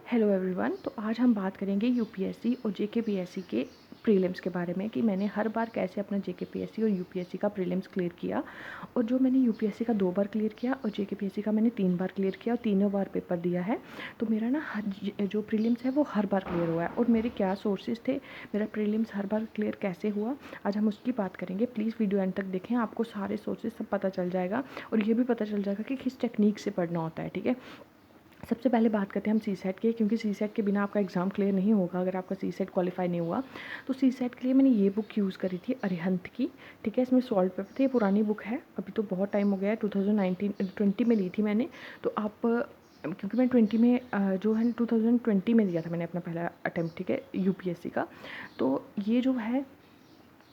Hello everyone. तो आज हम बात करेंगे यूपीएससी और जेकेपीएससी के प्रीलिम्स के बारे में कि मैंने हर बार कैसे अपना जेकेपीएससी और यूपीएससी का प्रीलिम्स क्लियर किया। और जो मैंने यूपीएससी का 2 बार क्लियर किया और जेकेपीएससी का मैंने 3 बार क्लियर किया और तीनों बार पेपर दिया है। तो मेरा ना जो प्रीलिम्स है वो हर बार क्लियर हुआ है। और मेरे क्या सोर्सेज थे, मेरा प्रीलिम्स हर बार क्लियर कैसे हुआ, आज हम उसकी बात करेंगे। प्लीज़ वीडियो एंड तक देखें, आपको सारे सोर्सेज सब पता चल जाएगा और ये भी पता चल जाएगा कि किस टेक्निक से पढ़ना होता है। ठीक है, सबसे पहले बात करते हैं हम सीसेट के, क्योंकि सीसेट के बिना आपका एग्ज़ाम क्लियर नहीं होगा अगर आपका सीसेट क्वालिफाई नहीं हुआ। तो सीसेट के लिए मैंने ये बुक यूज़ करी थी अरिहंत की। ठीक है, इसमें सॉल्व पेपर थे, ये पुरानी बुक है, अभी तो बहुत टाइम हो गया है, 2020 में ली थी मैंने। तो आप क्योंकि मैं 20 में जो है 2020 में दिया था मैंने अपना पहला अटैम्प्ट, ठीक है, यूपीएससी का। तो ये जो है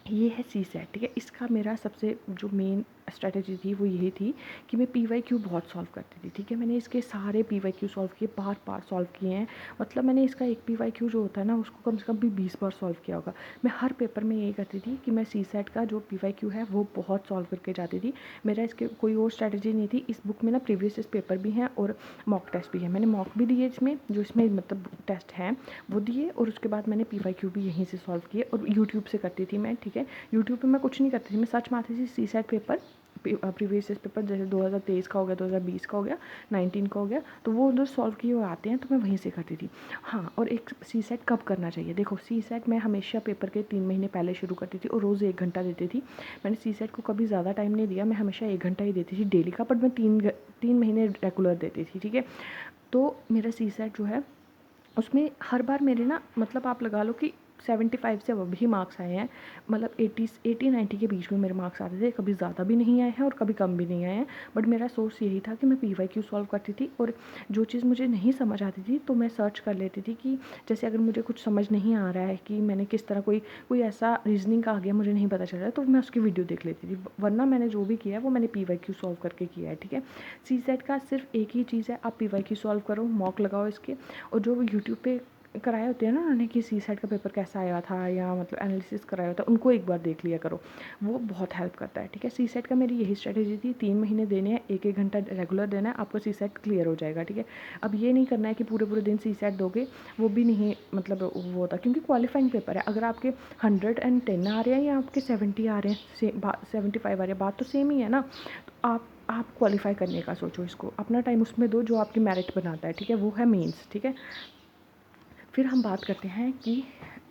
ये है सीसेट। ठीक है, इसका मेरा सबसे जो मेन स्ट्रैटेजी थी वो यही थी कि मैं पीवाईक्यू बहुत सॉल्व करती थी। ठीक है, मैंने इसके सारे पीवाईक्यू सॉल्व किए, बार बार सॉल्व किए हैं। मतलब मैंने इसका एक पीवाईक्यू जो होता है ना उसको कम से कम भी 20 बार सॉल्व किया होगा। मैं हर पेपर में यही करती थी कि मैं सीसेट का जो पीवाईक्यू है वो बहुत सॉल्व करके जाती थी। मेरा इसके कोई और स्ट्रैटेजी नहीं थी। इस बुक में ना प्रीवियस पेपर भी हैं और मॉक टेस्ट भी है। मैंने मॉक भी दिए इसमें, जो इसमें मतलब टेस्ट हैं वो दिए, और उसके बाद मैंने पीवाईक्यू भी यहीं से सॉल्व किए और यूट्यूब से करती थी मैं। ठीक है, यूट्यूब पे मैं कुछ नहीं करती थी, मैं सर्च मारती थी सीसेट पेपर, प्रीवियस पेपर, जैसे 2023 का हो गया, 2020 का हो गया, 19 का हो गया, तो वो उधर सॉल्व किए हुए आते हैं, तो मैं वहीं से करती थी। हाँ, और एक सीसेट कब करना चाहिए, देखो सीसेट मैं हमेशा पेपर के 3 महीने पहले शुरू करती थी और रोज़ 1 घंटा देती थी। मैंने सीसेट को कभी ज़्यादा टाइम नहीं दिया, मैं हमेशा 1 घंटा ही देती थी डेली का, बट मैं 3 महीने रेगुलर देती थी। ठीक है, तो मेरा सीसेट जो है उसमें हर बार मेरे ना, मतलब आप लगा लो कि 75 से अब भी मार्क्स आए हैं। मतलब 80-90 के बीच में मेरे मार्क्स आते थे, कभी ज़्यादा भी नहीं आए हैं और कभी कम भी नहीं आए हैं। बट मेरा सोर्स यही था कि मैं पीवाईक्यू सॉल्व करती थी, और जो चीज़ मुझे नहीं समझ आती थी तो मैं सर्च कर लेती थी कि जैसे अगर मुझे कुछ समझ नहीं आ रहा है कि मैंने किस तरह कोई कोई ऐसा रीजनिंग का आ गया मुझे नहीं पता चल रहा है, तो मैं उसकी वीडियो देख लेती थी। वरना मैंने जो भी किया है वो मैंने पीवाईक्यू सॉल्व करके किया है। ठीक है, सीसेट का सिर्फ एक ही चीज़ है, आप पीवाईक्यू सॉल्व करो, मॉक लगाओ इसके, और जो यूट्यूब पे कराए होते हैं ना उन्होंने कि सीसेट का पेपर कैसा आया था या मतलब एनालिसिस कराया होता है, उनको एक बार देख लिया करो, वो बहुत हेल्प करता है। ठीक है, सीसेट का मेरी यही स्ट्रेटेजी थी, 3 महीने देने हैं, 1-1 घंटा रेगुलर देना है, आपको सीसेट क्लियर हो जाएगा। ठीक है, अब ये नहीं करना है कि पूरे पूरे दिन सीसेट दोगे, वो भी नहीं मतलब वो होता, क्योंकि क्वालिफाइंग पेपर है। अगर आपके 110 आ रहे हैं या आपके 70 आ रहे हैं, 75 आ रहे हैं, बात तो सेम ही है ना। तो आप क्वालिफाई करने का सोचो, इसको अपना टाइम उसमें दो जो आपकी मेरिट बनाता है। ठीक है, वो है मेंस। ठीक है, फिर हम बात करते हैं कि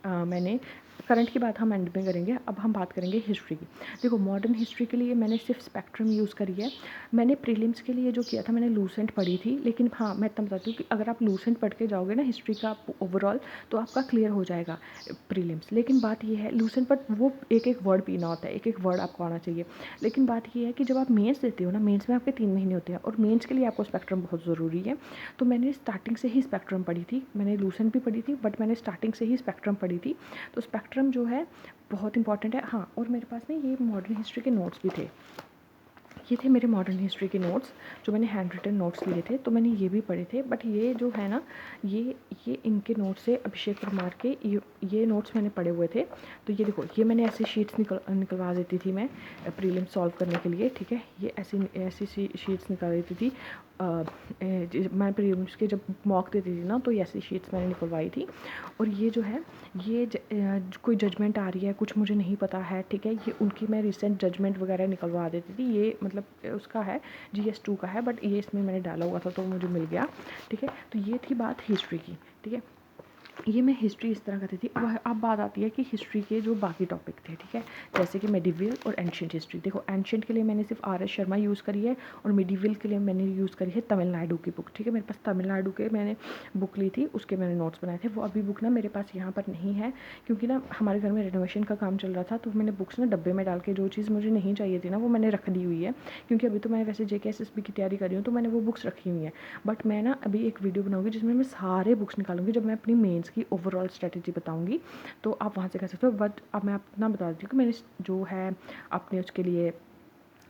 मैंने करंट की बात हम एंड में करेंगे। अब हम बात करेंगे हिस्ट्री की। देखो, मॉडर्न हिस्ट्री के लिए मैंने सिर्फ स्पेक्ट्रम यूज़ करी है। मैंने प्रीलिम्स के लिए जो किया था मैंने लूसेंट पढ़ी थी, लेकिन हाँ मैं इतना बताती हूँ कि अगर आप लूसेंट पढ़ के जाओगे ना हिस्ट्री का ओवरऑल, तो आपका क्लियर हो जाएगा प्रीलिम्स। लेकिन बात ये है लूसेंट पर वो एक एक वर्ड पीना होता है, एक एक वर्ड आपको आना चाहिए। लेकिन बात ये है कि जब आप मेंस देते हो ना, मेंस में आपके 3 महीने होते हैं और मेंस के लिए आपको स्पेक्ट्रम बहुत ज़रूरी है। तो मैंने स्टार्टिंग से ही स्पेक्ट्रम पढ़ी थी, मैंने लूसेंट भी पढ़ी थी, बट मैंने स्टार्टिंग से ही स्पेक्ट्रम पढ़ी थी। तो स्पेक्ट्रम जो है बहुत इंपॉर्टेंट है। हाँ, और मेरे पास ना ये मॉडर्न हिस्ट्री के नोट्स भी थे, ये थे मेरे मॉडर्न हिस्ट्री के नोट्स, जो मैंने हैंड रिटन नोट्स लिए थे, तो मैंने ये भी पढ़े थे। बट ये जो है ना, ये इनके नोट्स से अभिषेक परमार के ये नोट्स मैंने पढ़े हुए थे। तो ये देखो, ये मैंने ऐसी शीट्स निकलवा देती थी मैं प्रीलिम सॉल्व करने के लिए। ठीक है, ये ऐसी ऐसी शीट्स निकाल देती थी। मैं प्रीलिम्स के जब मॉक देती थी ना, तो ये ऐसी शीट्स मैंने निकलवाई थी। और ये जो है, ये कोई जजमेंट आ रही है, कुछ मुझे नहीं पता है, ठीक है, ये उनकी मैं रिसेंट जजमेंट वगैरह निकलवा देती थी। ये मतलब उसका है, GS2 का है, बट ये इसमें मैंने डाला हुआ था तो मुझे मिल गया। ठीक है, तो ये थी बात हिस्ट्री की। ठीक है, ये मैं हिस्ट्री इस तरह करती थी। अब बात आती है कि हिस्ट्री के जो बाकी टॉपिक थे, ठीक है, जैसे कि मेडिवल और एंशिएंट हिस्ट्री। देखो, एंशिएंट के लिए मैंने सिर्फ RS शर्मा यूज़ करी है, और मेडिवल के लिए मैंने यूज़ करी है तमिलनाडु की बुक। ठीक है, मेरे पास तमिलनाडु के मैंने बुक ली थी, उसके मैंने नोट्स बनाए थे। वो अभी बुक ना मेरे पास यहाँ पर नहीं है, क्योंकि ना हमारे घर में रेनोवेशन का काम चल रहा था, तो मैंने बुक्स ना डब्बे में डाल के, जो चीज़ मुझे नहीं चाहिए थी ना वो मैंने रख दी हुई है। क्योंकि अभी तो मैं वैसे JK SSB की तैयारी कर रही हूँ, तो मैंने वो बुक्स रखी हुई हैं। बट मैं ना अभी एक वीडियो बनाऊँगी जिसमें मैं सारे बुक्स निकालूंगी, जब मैं अपनी मेंस की ओवरऑल स्ट्रेटजी बताऊंगी, तो आप वहाँ से कर सकते हो। बट अब मैं अपना बता देती हूँ कि मैंने जो है अपने उसके लिए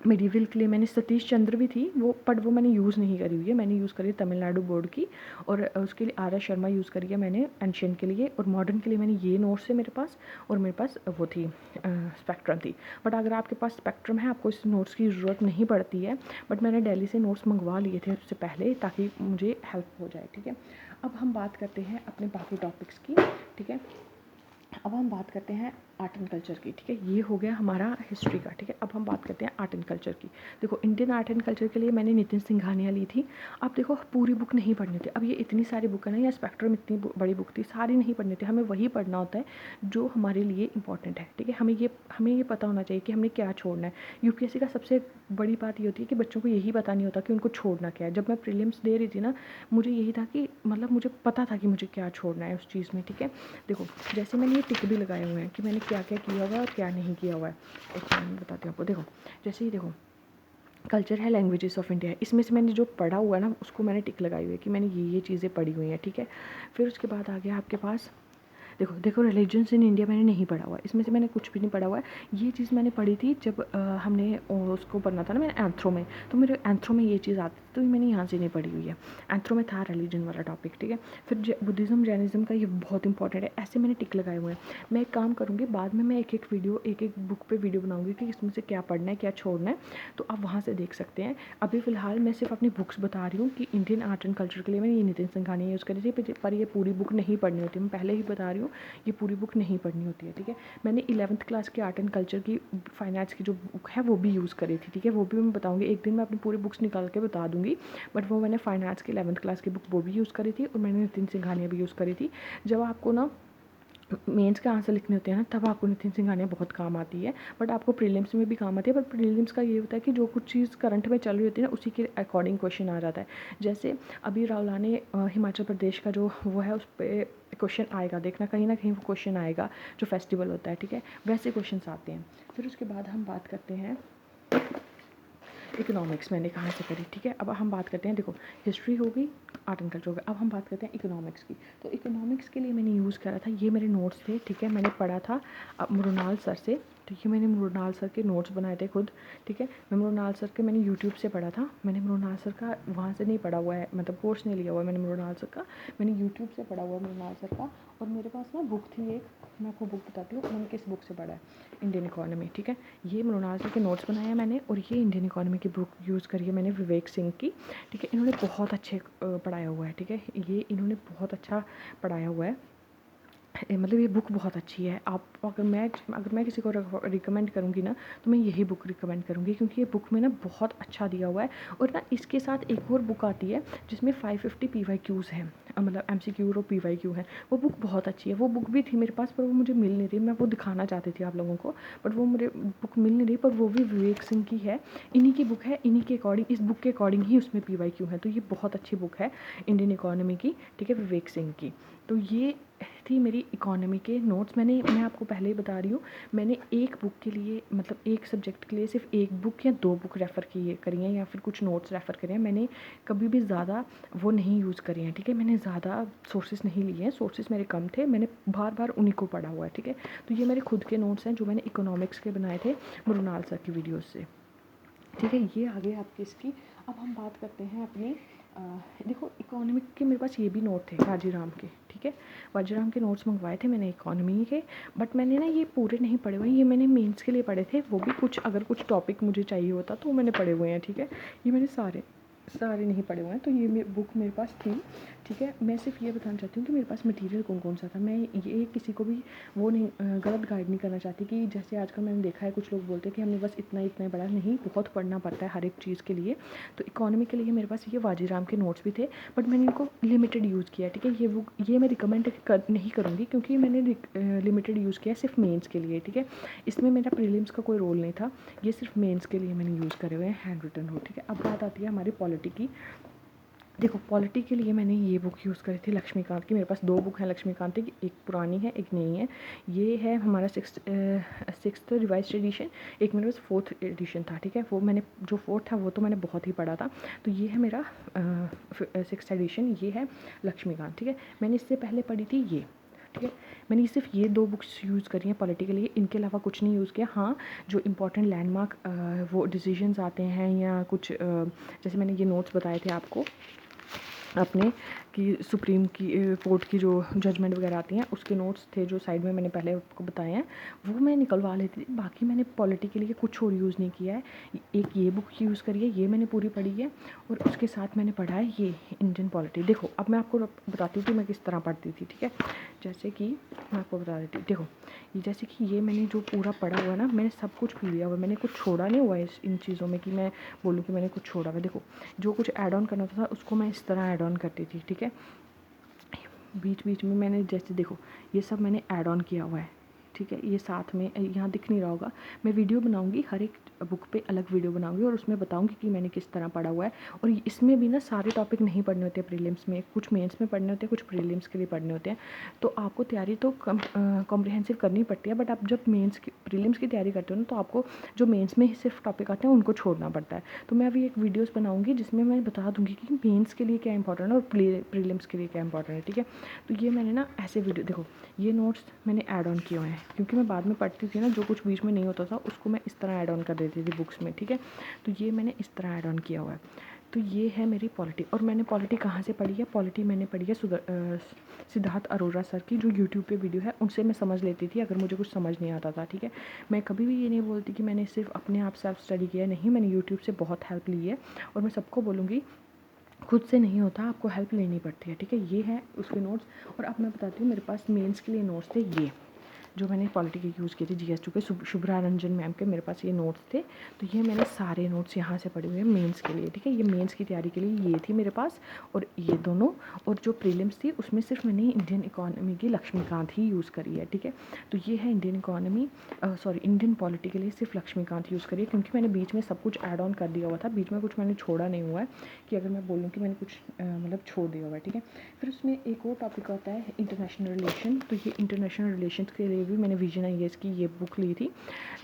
मेडिवल के लिए मैंने सतीश चंद्र भी थी वो, बट वो मैंने यूज़ नहीं करी हुई है। मैंने यूज़ करी तमिलनाडु बोर्ड की, और उसके लिए आर एस शर्मा यूज़ करी है मैंने एंशियंट के लिए। और मॉडर्न के लिए मैंने ये नोट्स है मेरे पास, और मेरे पास वो थी स्पेक्ट्रम थी। बट अगर आपके पास स्पेक्ट्रम है, आपको इस नोट्स की ज़रूरत नहीं पड़ती है, बट मैंने दिल्ली से नोट्स मंगवा लिए थे उससे पहले, ताकि मुझे हेल्प हो जाए, ठीक है। अब हम बात करते हैं अपने बाकी टॉपिक्स की, ठीक है। अब हम बात करते हैं आर्ट एंड कल्चर की, ठीक है। ये हो गया हमारा हिस्ट्री का, ठीक है। अब हम बात करते हैं आर्ट एंड कल्चर की। देखो, इंडियन आर्ट एंड कल्चर के लिए मैंने नितिन सिंघानिया ली थी। अब देखो, पूरी बुक नहीं पढ़नी थी। अब ये इतनी सारी बुक है ना, या स्पेक्ट्रम इतनी बड़ी बुक थी, सारी नहीं पढ़नी थी। हमें वही पढ़ना होता है जो हमारे लिए इंपॉर्टेंट है, ठीक है। हमें ये पता होना चाहिए कि हमने क्या छोड़ना है। यूपीएससी का सबसे बड़ी बात ये होती है कि बच्चों को यही पता नहीं होता कि उनको छोड़ना क्या है। जब मैं प्रीलिम्स दे रही थी ना, मुझे यही था कि मतलब मुझे पता था कि मुझे क्या छोड़ना है उस चीज़ में, ठीक है। देखो, जैसे मैंने ये टिक भी लगाए हुए हैं कि मैंने क्या क्या किया हुआ है और क्या नहीं किया हुआ है। एक मिनट में बताती हूँ आपको। देखो, जैसे ही देखो, कल्चर है लैंग्वेजेस ऑफ इंडिया, इसमें से मैंने जो पढ़ा हुआ है ना, उसको मैंने टिक लगाई हुई है कि मैंने ये चीज़ें पढ़ी हुई हैं, ठीक है। फिर उसके बाद आ गया आपके पास, देखो देखो, रिलीजन्स इन इंडिया मैंने नहीं पढ़ा हुआ है, इसमें से मैंने कुछ भी नहीं पढ़ा हुआ है। ये चीज़ मैंने पढ़ी थी जब हमने उसको पढ़ना था ना, मैंने एंथ्रो में, तो मेरे एंथ्रो में ये चीज़ आती थी, तो मैंने यहाँ से नहीं पढ़ी हुई है। एंथ्रो में था रिलीजन वाला टॉपिक, ठीक है। फिर बुद्धिज़्म जैनिज़्म का ये बहुत इंपॉर्टेंट है, ऐसे मैंने टिक लगाए हुए हैं। मैं एक काम करूँगी, बाद में मैं एक एक बुक पर वीडियो बनाऊँगी कि इसमें से क्या पढ़ना है, क्या छोड़ना है, तो आप वहाँ से देख सकते हैं। अभी फ़िलहाल मैं सिर्फ अपनी बुक्स बता रही हूँ कि इंडियन आर्ट एंड कल्चर के लिए मैंने ये नितिन सिंघानिया यूज़ करी थी, पर ये पूरी बुक नहीं पढ़नी होती, मैं पहले ही बता रही हूँ, ये पूरी बुक नहीं पढ़नी होती है, ठीक है। मैंने 11th क्लास की आर्ट एंड कल्चर की फाइन आर्ट्स की जो बुक है वो भी यूज़ करी थी, ठीक है। वो भी मैं बताऊँगी एक दिन, मैं अपनी पूरी बुक्स निकाल के बता दूँगी। बट वो मैंने फाइन आर्ट्स की 11th क्लास की बुक वो भी यूज़ करी थी, और मैंने नितिन सिंघानिया भी यूज़ करी थी। जब आपको ना मेंस के आंसर लिखने होते हैं ना, तब आपको नितिन सिंघानिया बहुत काम आती है, बट आपको प्रीलिम्स में भी काम आती है। बट प्रीलिम्स का ये होता है कि जो कुछ चीज़ करंट में चल रही होती है ना, उसी के अकॉर्डिंग क्वेश्चन आ जाता है। जैसे अभी रावला ने हिमाचल प्रदेश का जो वो है, उस पर क्वेश्चन आएगा, देखना कहीं ना कहीं वो क्वेश्चन आएगा, जो फेस्टिवल होता है, ठीक है। वैसे क्वेश्चन आते हैं। फिर उसके बाद हम बात करते हैं इकोनॉमिक्स, मैंने कहाँ से करी, ठीक है। अब हम बात करते हैं, देखो, हिस्ट्री होगी, आर्ट एंड कल्चर होगा। अब हम बात करते हैं इकोनॉमिक्स की। तो इकोनॉमिक्स के लिए मैंने यूज़ करा था, ये मेरे नोट्स थे, ठीक है। मैंने पढ़ा था मृणाल सर से, ठीक है। मैंने मृणाल सर के नोट्स बनाए थे खुद, ठीक है। मैं मृणाल सर के मैंने यूट्यूब से पढ़ा था, मैंने मृणाल सर का वहाँ से नहीं पढ़ा हुआ है, मतलब कोर्स नहीं लिया हुआ है मैंने मृणाल सर का, मैंने यूट्यूब से पढ़ा हुआ है मृणाल सर का। और मेरे पास ना बुक थी एक, मैं आपको बुक बताती हूँ, मैंने किस बुक से पढ़ा है, इंडियन इकोनॉमी, ठीक है। ये मृणाल सर के नोट्स बनाए हैं मैंने, और ये इंडियन इकोनॉमी की बुक यूज़ करी है मैंने विवेक सिंह की, ठीक है। इन्होंने बहुत अच्छे पढ़ाया हुआ है, ठीक है। ये इन्होंने बहुत अच्छा पढ़ाया हुआ है, मतलब ये बुक बहुत अच्छी है। आप अगर मैं किसी को रिकमेंड करूँगी ना, तो मैं यही बुक रिकमेंड करूँगी, क्योंकि ये बुक में ना बहुत अच्छा दिया हुआ है। और ना इसके साथ एक और बुक आती है जिसमें 550 PYQs हैं, मतलब MCQ और PYQ हैं। वो बुक बहुत अच्छी है, वो बुक भी थी मेरे पास, पर वो मुझे मिल नहीं रही, मैं वो दिखाना चाहती थी आप लोगों को, बट वो मुझे बुक मिल नहीं रही। पर वो भी विवेक सिंह की है, इन्हीं की बुक है, इन्हीं के अकॉर्डिंग, इस बुक के अकॉर्डिंग ही उसमें PYQ है। तो ये बहुत अच्छी बुक है इंडियन इकोनॉमी की, ठीक है, विवेक सिंह की। तो ये थी मेरी इकोनॉमी के नोट्स। मैं आपको पहले ही बता रही हूँ, मैंने एक बुक के लिए, मतलब एक सब्जेक्ट के लिए सिर्फ एक बुक या दो बुक रेफ़र करी हैं, या फिर कुछ नोट्स रेफ़र करे हैं। मैंने कभी भी ज़्यादा वो नहीं यूज़ करी हैं, ठीक है। मैंने ज़्यादा सोर्सेज नहीं लिए हैं, सोर्सेज मेरे कम थे, मैंने बार बार उन्हीं को पढ़ा हुआ है, ठीक है। तो ये मेरे खुद के नोट्स हैं जो मैंने इकोनॉमिक्स के बनाए थे मृणाल सर की वीडियोज़ से, ठीक है। ये आगे आपकी इसकी। अब हम बात करते हैं अपनी देखो, इकोनॉमिक के मेरे पास ये भी नोट थे वाजीराम के, ठीक है। वाजीराम के नोट्स मंगवाए थे मैंने इकोनॉमी के, बट मैंने ना ये पूरे नहीं पढ़े हुए हैं, ये मैंने मेंस के लिए पढ़े थे। वो भी कुछ, अगर कुछ टॉपिक मुझे चाहिए होता तो मैंने पढ़े हुए हैं, ठीक है। ये मैंने सारे सारे नहीं पढ़े हुए हैं। तो ये बुक मेरे पास थी, ठीक है। मैं सिर्फ ये बताना चाहती हूँ कि मेरे पास मटेरियल कौन कौन सा था। मैं ये किसी को भी वो नहीं गलत गाइड नहीं करना चाहती कि जैसे आजकल मैंने देखा है कुछ लोग बोलते हैं कि हमने बस इतना इतना ही पढ़ा, नहीं, बहुत पढ़ना पड़ता है हर एक चीज़ के लिए। तो इकोनॉमी के लिए मेरे पास ये वाजीराम के नोट्स भी थे, बट मैंने इनको लिमिटेड यूज़ किया, ठीक है। ये बुक ये मैं रिकमेंड नहीं करूँगी, क्योंकि मैंने लिमिटेड यूज़ किया सिर्फ मेंस के लिए, ठीक है। इसमें मेरा प्रीलिम्स का कोई रोल नहीं था, ये सिर्फ मेंस के लिए मैंने यूज़ करे हुए हैं, हैंड रिटन हो, ठीक है। अब बात आती है हमारी पॉलिटी की। देखो, पॉलिटी के लिए मैंने ये बुक यूज़ करी थी लक्ष्मीकांत की, मेरे पास दो बुक हैं लक्ष्मीकांत की, एक पुरानी है एक नई है। ये है हमारा सिक्स्थ रिवाइज्ड एडिशन, एक मेरे पास 4th एडिशन था, ठीक है। वो मैंने जो 4th था वो तो मैंने बहुत ही पढ़ा था। तो ये है मेरा 6th एडिशन, ये है लक्ष्मीकांत, ठीक है। मैंने इससे पहले पढ़ी थी ये, ठीक है। मैंने सिर्फ ये 2 बुक्स यूज़ करी हैं पॉलिटी के लिए, इनके अलावा कुछ नहीं यूज़ किया। हाँ, जो इम्पोर्टेंट लैंडमार्क वो डिसीजंस आते हैं या कुछ जैसे मैंने ये नोट्स बताए थे आपको अपने कि सुप्रीम की कोर्ट की जो जजमेंट वगैरह आती हैं उसके नोट्स थे जो साइड में मैंने पहले आपको बताए हैं, वो मैं निकलवा लेती थी। बाकी मैंने पॉलिटी के लिए कुछ और यूज़ नहीं किया है। एक ये बुक यूज़ करी है, ये मैंने पूरी पढ़ी है, और उसके साथ मैंने पढ़ा है ये इंडियन पॉलिटी। देखो अब मैं आपको बताती हूँ कि मैं किस तरह पढ़ती थी, ठीक है। जैसे कि मैं आपको बता देती हूँ, देखो ये जैसे कि ये मैंने जो पूरा पढ़ा हुआ है ना, मैंने सब कुछ पी लिया हुआ है, मैंने कुछ छोड़ा नहीं हुआ है इन चीज़ों में कि मैं बोलूँ कि मैंने कुछ छोड़ा हुआ है। देखो जो कुछ ऐड ऑन करना था उसको मैं इस तरह ऐड ऑन करती थी, ठीक है। बीच बीच में मैंने जैसे देखो ये सब मैंने ऐड ऑन किया हुआ है, ठीक है। ये साथ में यहाँ दिख नहीं रहा होगा, मैं वीडियो बनाऊंगी, हर एक बुक पे अलग वीडियो बनाऊंगी और उसमें बताऊंगी कि मैंने किस तरह पढ़ा हुआ है। और इसमें भी ना सारे टॉपिक नहीं पढ़ने होते प्रीलिम्स में, कुछ मेंस में पढ़ने होते हैं, कुछ प्रीलिम्स के लिए पढ़ने होते हैं। तो आपको तैयारी तो कॉम्प्रिहेंसिव करनी पड़ती है, बट आप जब मेंस की प्रीलिम्स की तैयारी करते हो ना, तो आपको जो मेंस में सिर्फ टॉपिक आते हैं उनको छोड़ना पड़ता है। तो मैं अभी एक वीडियोज़ बनाऊँगी जिसमें मैं बता दूँगी कि मेंस के लिए क्या इंपॉर्टेंट है और प्रीलिम्स के लिए क्या इंपॉर्टेंट है, ठीक है। तो ये मैंने ना ऐसे वीडियो देखो, ये नोट्स मैंने ऐड ऑन किए हुए हैं क्योंकि मैं बाद में पढ़ती थी ना, जो कुछ बीच में नहीं होता था उसको मैं इस तरह ऐड ऑन कर देती थी बुक्स में, ठीक है। तो ये मैंने इस तरह ऐड ऑन किया हुआ है। तो ये है मेरी पॉलिटी। और मैंने पॉलिटी कहाँ से पढ़ी है? पॉलिटी मैंने पढ़ी है सिद्धार्थ अरोरा सर की जो यूट्यूब पे वीडियो है, उनसे मैं समझ लेती थी अगर मुझे कुछ समझ नहीं आता था, ठीक है। मैं कभी भी ये नहीं बोलती कि मैंने सिर्फ अपने आप सेल्फ स्टडी किया है, नहीं, मैंने यूट्यूब से बहुत हेल्प ली है। और मैं सबको बोलूँगी खुद से नहीं होता, आपको हेल्प लेनी पड़ती है, ठीक है। ये है उसके नोट्स। और अब मैं बताती हूँ मेरे पास मेंस के लिए नोट्स थे, ये जो मैंने पॉलिटी के यूज़ किए थे GS2 के, शुभ्रा रंजन मैम के, मेरे पास ये नोट्स थे। तो ये मैंने सारे नोट्स यहाँ से पढ़े हुए हैं मेंस के लिए, ठीक है। ये मेंस की तैयारी के लिए ये थी मेरे पास, और ये दोनों। और जो प्रीलिम्स थी उसमें सिर्फ मैंने इंडियन इकोनॉमी की लक्ष्मीकांत ही यूज़ करी है, ठीक है। तो ये है इंडियन इकोनॉमी, इंडियन पॉलिटी के लिए सिर्फ लक्ष्मीकांत यूज़ करी है, क्योंकि मैंने बीच में सब कुछ ऐड ऑन कर दिया हुआ था, बीच में कुछ मैंने छोड़ा नहीं हुआ है कि अगर मैं बोलूँ कि मैंने कुछ मतलब छोड़ दिया हुआ है, ठीक है। फिर उसमें एक और टॉपिक आता है इंटरनेशनल रिलेशन। तो ये इंटरनेशनल रिलेशंस के लिए भी मैंने विजन IAS की ये बुक ली थी।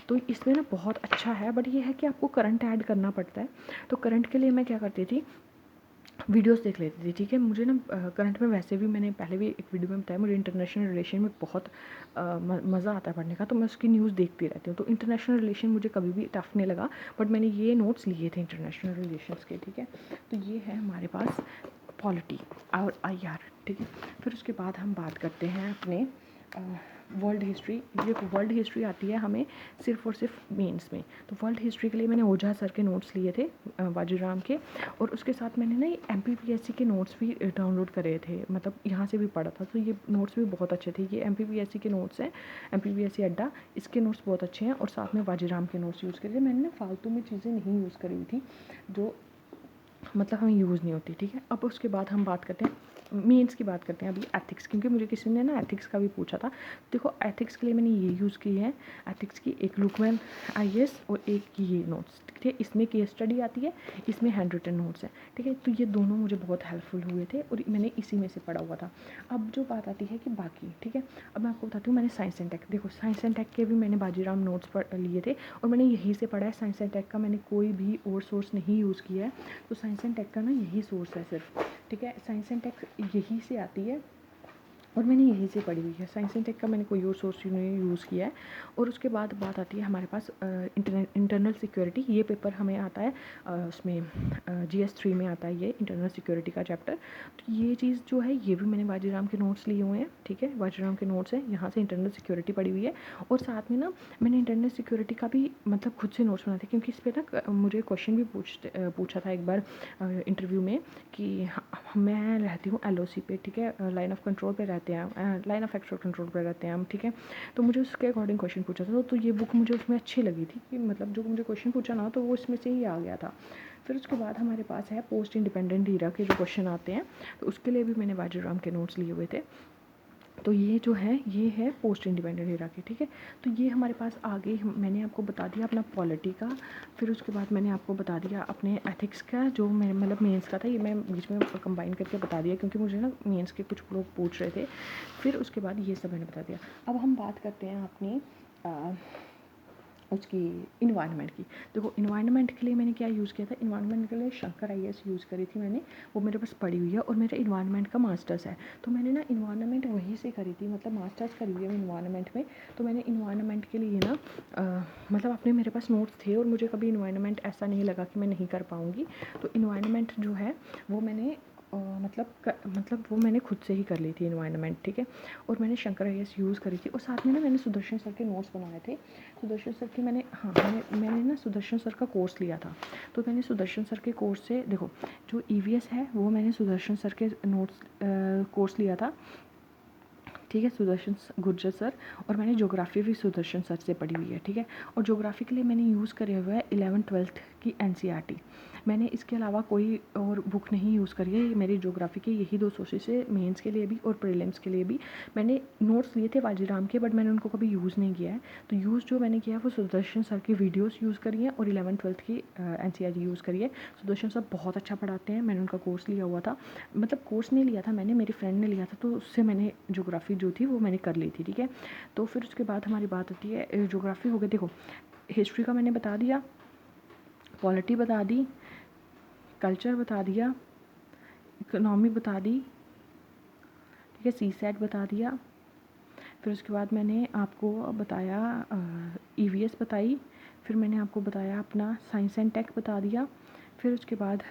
तो इसमें ना बहुत अच्छा है, बट ये है कि आपको करंट ऐड करना पड़ता है। तो करंट के लिए मैं क्या करती थी, वीडियोस देख लेती थी, ठीक है। मुझे ना करंट में वैसे भी मैंने पहले भी एक वीडियो में बताया, मुझे इंटरनेशनल रिलेशन में बहुत मज़ा आता है पढ़ने का, तो मैं उसकी न्यूज़ देखती रहती हूँ। तो इंटरनेशनल रिलेशन मुझे कभी भी टफ नहीं लगा, बट मैंने ये नोट्स लिए थे इंटरनेशनल रिलेशंस के, ठीक है। तो ये है हमारे पास पॉलिटी और IR, ठीक है। फिर उसके बाद हम बात करते हैं अपने वर्ल्ड हिस्ट्री। ये वर्ल्ड हिस्ट्री आती है हमें सिर्फ और सिर्फ मेंस में। तो वर्ल्ड हिस्ट्री के लिए मैंने ओझा सर के नोट्स लिए थे, वाजीराम के, और उसके साथ मैंने ना MPPSC के नोट्स भी डाउनलोड करे थे, मतलब यहाँ से भी पढ़ा था। तो ये नोट्स भी बहुत अच्छे थे। ये MPPSC के नोट्स हैं, MPPSC अड्डा, इसके नोट्स बहुत अच्छे हैं। और साथ में वाजीराम के नोट्स यूज़ करे थे। मैंने ना फालतू में चीज़ें नहीं यूज़ करी हुई थी जो मतलब हमें यूज़ नहीं होती, ठीक है। अब उसके बाद हम बात करते हैं मेंस की, बात करते हैं अभी एथिक्स, क्योंकि मुझे किसी ने ना एथिक्स का भी पूछा था। देखो एथिक्स के लिए मैंने ये यूज़ की है, एथिक्स की एक लुकमैन IAS और एक ये नोट्स, ठीक है। इसमें केस स्टडी आती है, इसमें हैंड रिटन नोट्स हैं, ठीक है। तो ये दोनों मुझे बहुत हेल्पफुल हुए थे और मैंने इसी में से पढ़ा हुआ था। अब जो बात आती है कि बाकी, ठीक है, अब मैं आपको बताती हूँ मैंने साइंस एंड टेक, देखो साइंस एंड टेक के भी मैंने बाजीराम नोट्स लिए थे और मैंने यहीं से पढ़ा है। साइंस एंड टेक का मैंने कोई भी और सोर्स नहीं यूज़ किया है। तो साइंस एंड टेक का ना यही सोर्स है सिर्फ, ठीक है। साइंस एंड टेक यहीं से आती है और मैंने यहीं से पढ़ी हुई है। साइंस एंड टेक का मैंने कोई और सोर्स नहीं यूज़ किया है। और उसके बाद बात आती है हमारे पास इंटरनल सिक्योरिटी। ये पेपर हमें आता है उसमें GS3 में आता है ये इंटरनल सिक्योरिटी का चैप्टर। तो ये चीज़ जो है ये भी मैंने वाजीराम के नोट्स लिए हुए हैं, ठीक है। वाजीराम के नोट्स हैं, यहाँ से इंटरनल सिक्योरिटी पढ़ी हुई है। और साथ में ना मैंने इंटरनल सिक्योरिटी का भी मतलब खुद से नोट्स बनाए थे, क्योंकि इस पर ना मुझे क्वेश्चन भी पूछा था एक बार इंटरव्यू में कि मैं रहती हूँ LOC पे, ठीक है, लाइन ऑफ कंट्रोल पे रहते हैं, लाइन ऑफ एक्चुअल कंट्रोल पे रहते हैं हम, ठीक है। तो मुझे उसके अकॉर्डिंग क्वेश्चन पूछा था। तो ये बुक मुझे उसमें अच्छी लगी थी कि मतलब जो मुझे क्वेश्चन पूछा ना तो वो इसमें से ही आ गया था। फिर उसके बाद हमारे पास है पोस्ट इंडिपेंडेंट ईरा के जो क्वेश्चन आते हैं, तो उसके लिए भी मैंने वाजीराम के नोट्स लिए हुए थे। तो ये जो है ये है पोस्ट इंडिपेंडेंट एरा की, ठीक है। तो ये हमारे पास आगे मैंने आपको बता दिया अपना पॉलिटी का। फिर उसके बाद मैंने आपको बता दिया अपने एथिक्स का, जो मैं मतलब मेंस का था, ये मैं बीच में कंबाइन करके बता दिया क्योंकि मुझे ना मेंस के कुछ लोग पूछ रहे थे। फिर उसके बाद ये सब मैंने बता दिया। अब हम बात करते हैं अपनी उसकी इन्वायरमेंट की। देखो इन्वायरमेंट के लिए मैंने क्या यूज़ किया था, इन्वायरमेंट के लिए शंकर आईएएस यूज़ करी थी मैंने, वो मेरे पास पड़ी हुई है और मेरा इन्वायरमेंट का मास्टर्स है। तो मैंने ना इन्वायरमेंट वहीं से करी थी, मतलब मास्टर्स करी हुई है इन्वायरमेंट में। तो मैंने इन्वायरमेंट के लिए ना मतलब अपने मेरे पास नोट्स थे और मुझे कभी इन्वायरमेंट ऐसा नहीं लगा कि मैं नहीं कर पाऊँगी। तो इन्वायरमेंट जो है वो मैंने मतलब वो मैंने खुद से ही कर ली थी इन्वायरमेंट, ठीक है। और मैंने शंकर आईएएस यूज़ करी थी और साथ में ना मैंने सुदर्शन सर के नोट्स बनाए थे। सुदर्शन सर के मैंने ना सुदर्शन सर का कोर्स लिया था। तो मैंने सुदर्शन सर के कोर्स से देखो जो ईवीएस है वो मैंने सुदर्शन सर के नोट्स कोर्स लिया था, ठीक है, सुदर्शन गुर्जर सर। और मैंने ज्योग्राफी भी सुदर्शन सर से पढ़ी हुई है, ठीक है। और ज्योग्राफी के लिए मैंने यूज़ करे हुआ है 11th-12th की एनसीईआरटी। मैंने इसके अलावा कोई और बुक नहीं यूज़ करी है। मेरी ज्योग्राफी के यही 2 सोर्सेस है, मेंस के लिए भी और प्रीलिम्स के लिए भी। मैंने नोट्स लिए थे बाजीराम के, बट मैंने उनको कभी यूज़ नहीं किया है। तो यूज़ जो मैंने किया है वो सुदर्शन सर की वीडियोस यूज़ करी है और 11th-12th की एनसीईआरटी यूज़ करी है। सुदर्शन सर बहुत अच्छा पढ़ाते हैं, मैंने उनका कोर्स लिया हुआ था। मतलब कोर्स नहीं लिया था मैंने, मेरी फ्रेंड ने लिया था, तो उससे मैंने ज्योग्राफी जो थी वो मैंने कर ली थी, ठीक है। तो फिर उसके बाद हमारी बात होती है ज्योग्राफी हो गई। देखो हिस्ट्री का मैंने बता दिया, पॉलिटी बता दी, कल्चर बता दिया, इकोनॉमी बता दी, ठीक है, सीसैट बता दिया। फिर उसके बाद मैंने आपको बताया ईवीएस बताई। फिर मैंने आपको बताया अपना साइंस एंड टेक बता दिया। फिर उसके बाद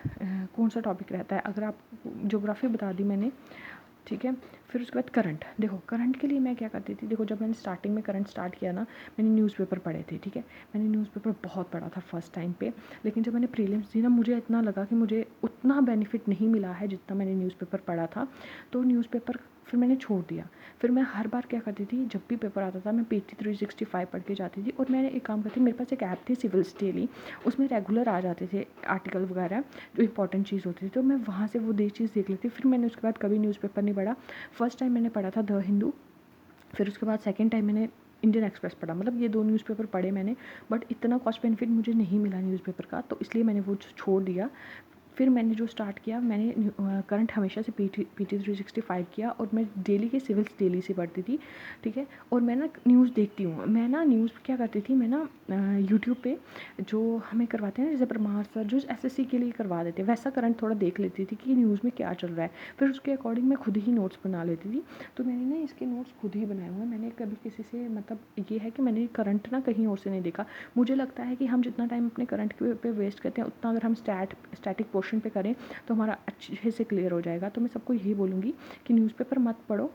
कौन सा टॉपिक रहता है, अगर आप ज्योग्राफी बता दी मैंने, ठीक है। फिर उसके बाद करंट, देखो करंट के लिए मैं क्या करती थी, देखो जब मैंने स्टार्टिंग में करंट स्टार्ट किया ना, मैंने न्यूज़पेपर पढ़े थे, ठीक है। मैंने न्यूज़पेपर बहुत पढ़ा था फर्स्ट टाइम पे। लेकिन जब मैंने प्रीलिम्स दी ना, मुझे इतना लगा कि मुझे उतना बेनिफिट नहीं मिला है जितना मैंने न्यूज़पेपर पढ़ा था। तो न्यूज़पेपर फिर मैंने छोड़ दिया। फिर मैं हर बार क्या करती थी, जब भी पेपर आता था मैं पीटी 365 पढ़ के जाती थी। और मैंने एक काम करती, मेरे पास एक ऐप थी सिविल्स डेली, उसमें रेगुलर आ जाते थे आर्टिकल वगैरह जो इंपॉर्टेंट चीज़ होती थी। तो मैं वहाँ से वो चीज़ देख लेती। फिर मैंने उसके बाद कभी न्यूज़पेपर नहीं पढ़ा। फर्स्ट टाइम मैंने पढ़ा था द हिंदू, फिर उसके बाद सेकंड टाइम मैंने इंडियन एक्सप्रेस पढ़ा। मतलब ये 2 न्यूज़पेपर पढ़े मैंने, बट इतना कॉस्ट बेनिफिट मुझे नहीं मिला न्यूज़पेपर का, तो इसलिए मैंने वो छोड़ दिया। फिर मैंने जो स्टार्ट किया, मैंने करंट हमेशा से पीटी 365 किया और मैं डेली के सिविल्स डेली से पढ़ती थी, ठीक है। और मैं ना न्यूज़ देखती हूँ, मैं ना न्यूज़ क्या करती थी, मैं ना यूट्यूब पे जो हमें करवाते हैं ना, जैसे परमार सर जो एसएससी के लिए करवा देते हैं, वैसा करंट थोड़ा देख लेती थी कि न्यूज़ में क्या चल रहा है। फिर उसके अकॉर्डिंग मैं खुद ही नोट्स बना लेती थी। तो मैंने ना इसके नोट्स खुद ही बनाए हुए हैं। मैंने कभी किसी से, मतलब ये है कि मैंने करंट ना कहीं और से नहीं देखा। मुझे लगता है कि हम जितना टाइम अपने करंट पे वेस्ट करते हैं, उतना अगर हम स्टैटिक पोर्शन पे करें तो हमारा अच्छे से क्लियर हो जाएगा। तो मैं सबको यही बोलूँगी कि न्यूज़पेपर मत पढ़ो,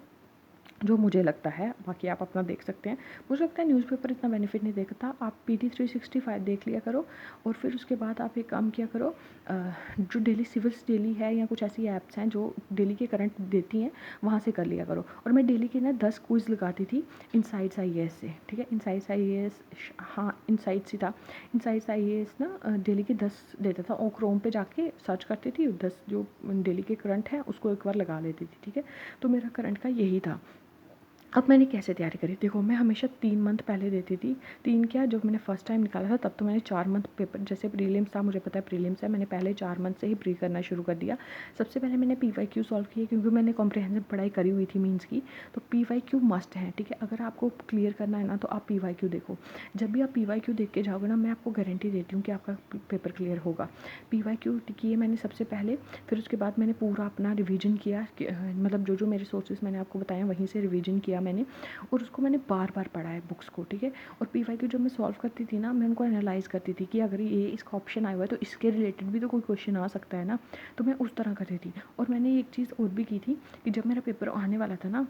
जो मुझे लगता है, बाकी आप अपना देख सकते हैं। मुझे लगता है न्यूज़पेपर इतना बेनिफिट नहीं देता, आप पीटी 365 देख लिया करो। और फिर उसके बाद आप एक काम किया करो, जो डेली सिविल्स डेली है या कुछ ऐसी ऐप्स हैं जो डेली के करंट देती हैं, वहाँ से कर लिया करो। और मैं डेली के ना 10 क्विज़ लगाती थी इनसाइट्स आईएएस से, ठीक है। इनसाइट्स आईएएस, हाँ इनसाइट्स ही था। इनसाइट्स आईएएस ना डेली के 10 देता था, और क्रोम पे जाके सर्च करती थी, 10 जो डेली के करंट हैं उसको एक बार लगा लेती थी, ठीक है। तो मेरा करंट का यही था। अब मैंने कैसे तैयारी करी, देखो मैं हमेशा 3 मंथ पहले देती थी। 3 क्या, जब मैंने फ़र्स्ट टाइम निकाला था तब तो मैंने 4 मंथ पेपर, जैसे प्रीलिम्स था, मुझे पता है प्रीलिम्स है, मैंने पहले 4 मंथ से ही प्री करना शुरू कर दिया। सबसे पहले मैंने पीवाईक्यू सॉल्व किए, क्योंकि मैंने कॉम्प्रिहेंसिव पढ़ाई करी हुई थी मीन्स की। तो पीवाईक्यू मस्ट है, ठीक है। अगर आपको क्लियर करना है ना, तो आप पीवाईक्यू देखो। जब भी आप पीवाईक्यू देख के जाओगे ना, मैं आपको गारंटी देती हूँ कि आपका पेपर क्लियर होगा। पीवाईक्यू किए मैंने सबसे पहले। फिर उसके बाद मैंने पूरा अपना रिवीजन किया, मतलब जो जो मेरे सोर्सेज मैंने आपको बताया वहीं से रिवीजन किया मैंने। और उसको मैंने बार बार पढ़ा है बुक्स को, ठीक है। और पीवाईक्यू जब मैं सॉल्व करती थी ना, मैं उनको एनालाइज़ करती थी कि अगर ये इसका ऑप्शन आया हुआ है तो इसके रिलेटेड भी तो कोई क्वेश्चन आ सकता है ना। तो मैं उस तरह करती थी। और मैंने एक चीज़ और भी की थी कि जब मेरा पेपर आने वाला था ना,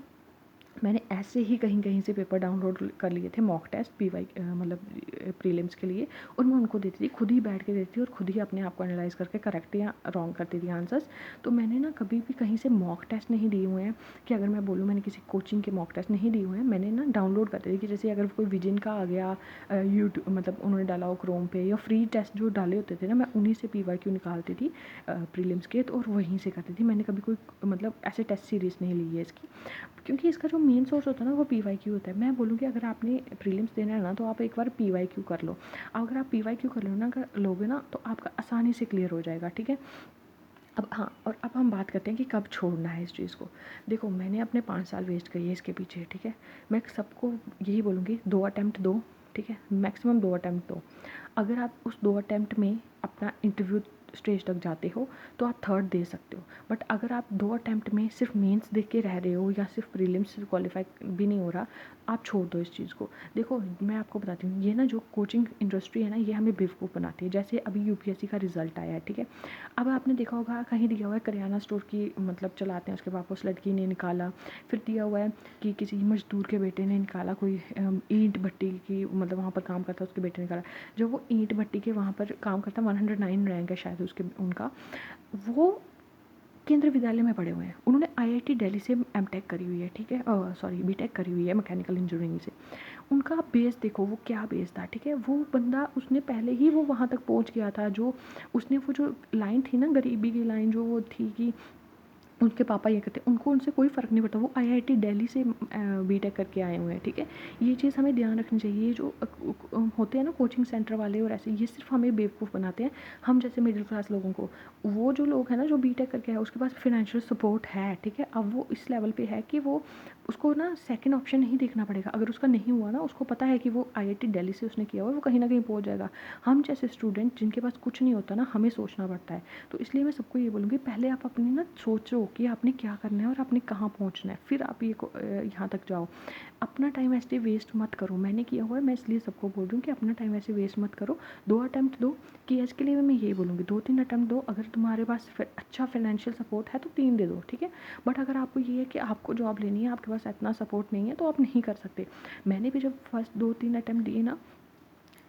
मैंने ऐसे ही कहीं कहीं से पेपर डाउनलोड कर लिए थे, मॉक टेस्ट मतलब प्रीलिम्स के लिए। और मैं उनको देती थी, खुद ही बैठ के देती थी और खुद ही अपने आप को एनालाइज़ करके करेक्ट या रॉन्ग करती थी आंसर्स। तो मैंने ना कभी भी कहीं से मॉक टेस्ट नहीं दिए हुए हैं, कि अगर मैं बोलूँ मैंने किसी कोचिंग के मॉक टेस्ट नहीं दिए हुए हैं। मैंने ना डाउनलोड करते थे, कि जैसे अगर कोई विजन का आ गया यूट्यूब, मतलब उन्होंने डाला हो क्रोम पे, या फ्री टेस्ट जो डाले होते थे ना, मैं उन्हीं से पीवाईक्यू निकालती थी प्रीलिम्स के, तो और वहीं से करती थी। मैंने कभी कोई मतलब ऐसे टेस्ट सीरीज़ नहीं ली है इसकी, क्योंकि इसका जो मेन सोर्स होता है ना वो पीवाईक्यू होता है। मैं बोलूँगी अगर आपने प्रीलिम्स देना है ना, तो आप एक बार पीवाईक्यू कर लो। अगर आप पीवाईक्यू कर लो ना, अगर लोगे ना, तो आपका आसानी से क्लियर हो जाएगा, ठीक है। अब हाँ, और अब हम बात करते हैं कि कब छोड़ना है इस चीज़ को। देखो मैंने अपने 5 साल वेस्ट किए इसके पीछे, ठीक है। मैं सबको यही बोलूँगी, 2 अटैम्प्ट दो, ठीक है, मैक्सिमम 2 अटैम्प्ट दो। अगर आप उस 2 अटैम्प्ट में अपना इंटरव्यू स्टेज तक जाते हो तो आप थर्ड दे सकते हो। बट अगर आप 2 अटैम्प्ट में सिर्फ मेंस दे के रह रहे हो या सिर्फ प्रीलिम्स से क्वालिफाई भी नहीं हो रहा, आप छोड़ दो इस चीज़ को। देखो मैं आपको बताती हूँ, ये ना जो कोचिंग इंडस्ट्री है ना, ये हमें बेवकूफ़ बनाती है। जैसे अभी यूपीएससी का रिजल्ट आया है, ठीक है, अब आपने देखा होगा कहीं दिया हुआ है करियाना स्टोर की मतलब चलाते हैं, उसके बाद उस लड़की ने निकाला। फिर दिया हुआ है कि किसी मजदूर के बेटे ने निकाला, कोई ईंट भट्टी की मतलब वहाँ पर काम करता है उसके बेटे ने निकाला। जो वो ईंट भट्टी के वहाँ पर काम करता है, 109 रैंक है शायद उसके उनका, वो केंद्रीय विद्यालय में पढ़े हुए हैं। उन्होंने आईआईटी दिल्ली से एमटेक करी हुई है, ठीक है, सॉरी बीटेक करी हुई है मैकेनिकल इंजीनियरिंग से। उनका बेस देखो वो क्या बेस था, ठीक है। वो बंदा उसने पहले ही वो वहाँ तक पहुँच गया था। जो उसने वो जो लाइन थी ना, गरीबी की लाइन जो वो थी कि उनके पापा ये करते, उनको उनसे कोई फ़र्क नहीं पड़ता। वो आईआईटी दिल्ली से बीटेक करके आए हुए हैं, ठीक है। ये चीज़ हमें ध्यान रखनी चाहिए। ये जो होते हैं ना कोचिंग सेंटर वाले और ऐसे, ये सिर्फ हमें बेवकूफ़ बनाते हैं, हम जैसे मिडिल क्लास लोगों को। वो जो लोग हैं ना जो बीटेक करके आए, उसके पास फाइनेंशियल सपोर्ट है, ठीक है। अब वो इस लेवल पे है कि वो उसको ना सेकंड ऑप्शन नहीं देखना पड़ेगा। अगर उसका नहीं हुआ ना, उसको पता है कि वो आईआईटी दिल्ली से उसने किया हुआ है, वो कहीं ना कहीं पहुंच जाएगा। हम जैसे स्टूडेंट जिनके पास कुछ नहीं होता ना, हमें सोचना पड़ता है। तो इसलिए मैं सबको ये बोलूँगी, पहले आप अपनी ना सोचो कि आपने क्या करना है और आपने कहाँ पहुँचना है, फिर आप ये यहाँ तक जाओ। अपना टाइम ऐसे वेस्ट मत करो। मैंने किया हुआ है, मैं इसलिए सबको बोल रही हूँ कि अपना टाइम ऐसे वेस्ट मत करो। 2 अटैम्प्ट दो। केएस के लिए मैं यही बोलूँगी 2-3 अटैम्प्ट दो। अगर तुम्हारे पास अच्छा फाइनेंशियल सपोर्ट है तो 3 दे दो, ठीक है। बट अगर आपको ये है कि आपको जॉब लेनी है, आपके पास इतना सपोर्ट नहीं है, तो आप नहीं कर सकते। मैंने भी जब फर्स्ट 2-3 अटैम्प्ट दिए ना,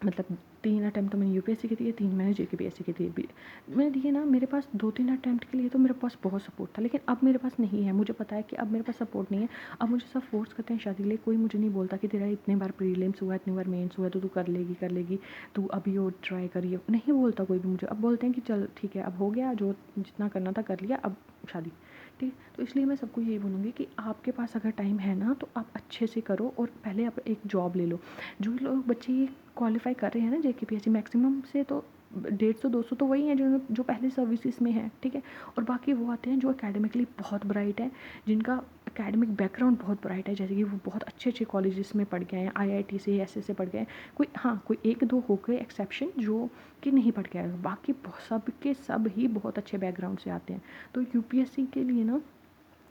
मतलब 3 अटैम्प्ट तो मैंने यूपीएससी के दिए, 3 मैंने जेकेपीएससी के दिए भी मैंने दिए ना। मेरे पास 2-3 अटैम्प्ट के लिए तो मेरे पास बहुत सपोर्ट था, लेकिन अब मेरे पास नहीं है। मुझे पता है कि अब मेरे पास सपोर्ट नहीं है। अब मुझे सब फोर्स करते हैं शादी के लिए। कोई मुझे नहीं बोलता कि तेरा इतने बार प्रीलिम्स हुआ, इतनी बार मेंस हुआ, तो तू कर लेगी, तू अभी और ट्राई करिए, नहीं बोलता कोई भी मुझे। अब बोलते हैं कि चल ठीक है, अब हो गया, जो जितना करना था कर लिया, अब शादी, ठीक। तो इसलिए मैं सबको यही बोलूँगी कि आपके पास अगर टाइम है ना, तो आप अच्छे से करो और पहले आप एक जॉब ले लो। जो लोग बच्चे ये क्वालिफाई कर रहे हैं ना जेकेपीएससी, मैक्सिमम से तो 150-200 तो वही हैं जो पहले सर्विसेज में है, ठीक है। और बाकी वो आते हैं जो एकेडमिकली बहुत ब्राइट है, जिनका एकेडमिक बैकग्राउंड बहुत ब्राइट है, जैसे कि वो बहुत अच्छे अच्छे कॉलेजेस में पढ़ गए हैं, आईआईटी से ऐसे से पढ़ गए हैं। कोई 1-2 हो गए एक्सेप्शन जो कि नहीं पढ़ के आए, बाकी सब के सब ही बहुत अच्छे बैकग्राउंड से आते हैं। तो यूपीएससी के लिए ना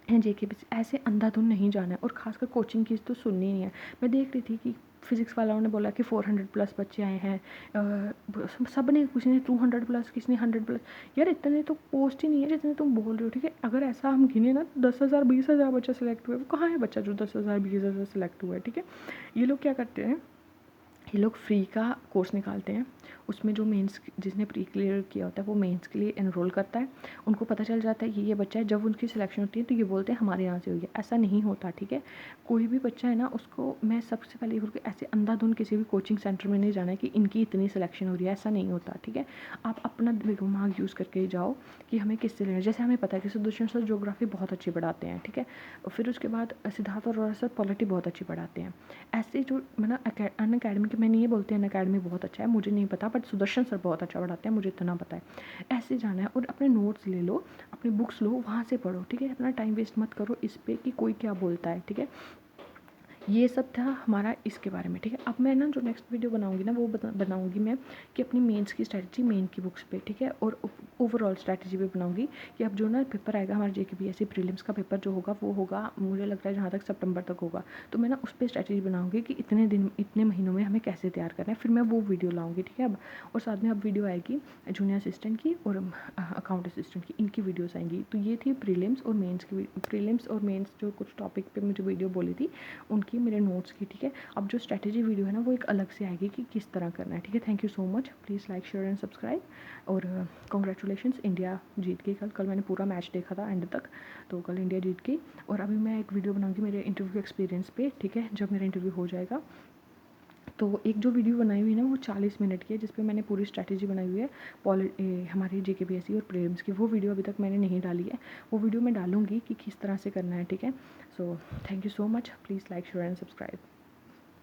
जेकेपीएससी ऐसे अंधाधुन नहीं जाना है, और खासकर कोचिंग की तो सुननी नहीं है। मैं देख रही थी कि फिज़िक्स वालों ने बोला कि 400 प्लस बच्चे आए हैं, सब ने, किसी ने 200 प्लस, किसी ने 100 प्लस। यार इतने तो पोस्ट ही नहीं है जितने तुम बोल रहे हो, ठीक है। अगर ऐसा हम गिने ना, 10,000 20,000 बच्चा सेलेक्ट हुआ है। वो कहाँ है बच्चा जो 10,000 20,000 सेलेक्ट हुआ है, ठीक है। ये लोग क्या करते हैं, ये लोग फ्री का कोर्स निकालते हैं, उसमें जो मेंस जिसने प्री क्लियर किया होता है वो मेंस के लिए एनरोल करता है। उनको पता चल जाता है ये बच्चा है। जब उनकी सिलेक्शन होती है तो ये बोलते हैं हमारे यहाँ से हुई है। ऐसा नहीं होता, ठीक है। कोई भी बच्चा है ना, उसको मैं सबसे पहले बोल के ऐसे अंधाधुंध किसी भी कोचिंग सेंटर में नहीं जाना है कि इनकी इतनी सिलेक्शन हो रही है, ऐसा नहीं होता, ठीक है। आप अपना दिमाग यूज़ करके जाओ कि हमें किससे लेना है। जैसे हमें पता है कि सुदर्शन सर ज्योग्राफी बहुत अच्छी पढ़ाते हैं, ठीक है। फिर उसके बाद सिद्धार्थ अरोड़ा सर पॉलिटी बहुत अच्छी पढ़ाते हैं। ऐसे जो मतलब अन अकेडमी के, मैं नहीं ये बोलती अन अकेडमी बहुत अच्छा है, मुझे नहीं पता, बट सुदर्शन सर बहुत अच्छा पढ़ाते हैं, मुझे इतना पता है। ऐसे जाना है और अपने नोट्स ले लो, अपनी बुक्स लो, वहाँ से पढ़ो, ठीक है। अपना टाइम वेस्ट मत करो इस पर कि कोई क्या बोलता है, ठीक है। ये सब था हमारा इसके बारे में, ठीक है। अब मैं ना जो नेक्स्ट वीडियो बनाऊंगी ना, वो बनाऊंगी मैं कि अपनी मेंस की स्ट्रैटेजी मेन की बुक्स पे, ठीक है। और ओवरऑल स्ट्रैटेजी भी बनाऊंगी कि अब जो ना पेपर आएगा हमारे जेकेपीएससी प्रीलिम्स का पेपर जो होगा, वो होगा मुझे लगता है जहाँ तक सितंबर तक होगा। तो मैं ना उस पर स्ट्रैटेजी बनाऊंगी कि इतने महीनों में हमें कैसे तैयार करना है, फिर मैं वो वीडियो लाऊंगी, ठीक है। अब और साथ में अब वीडियो आएगी जूनियर असिस्टेंट की और अकाउंट असिस्टेंट की, इनकी वीडियोज़ आएंगी। तो ये थी प्रीलिम्स और मेन्स की, प्रीलिम्स और मेन्स जो कुछ टॉपिक पे मुझे वीडियो बोली थी उनकी, मेरे नोट्स की, ठीक है। अब जो स्ट्रैटेजी वीडियो है ना, वो एक अलग से आएगी कि किस तरह करना है, ठीक है। Thank you so much, please like share and subscribe. और कॉन्ग्रेचुलेशंस, इंडिया जीत गई कल मैंने पूरा मैच देखा था एंड तक, तो कल इंडिया जीत गई। और अभी मैं एक वीडियो बनाऊंगी मेरे इंटरव्यू एक्सपीरियंस पे, ठीक है, जब मेरा इंटरव्यू हो जाएगा। तो एक जो वीडियो बनाई हुई है ना, वो 40 मिनट की है, जिस पे मैंने पूरी स्ट्रैटेजी बनाई हुई है हमारी जेकेपीएससी और प्रीलिम्स की। वो वीडियो अभी तक मैंने नहीं डाली है, वो वीडियो मैं डालूंगी कि किस तरह से करना है, ठीक है। So thank you so much, please like share and subscribe.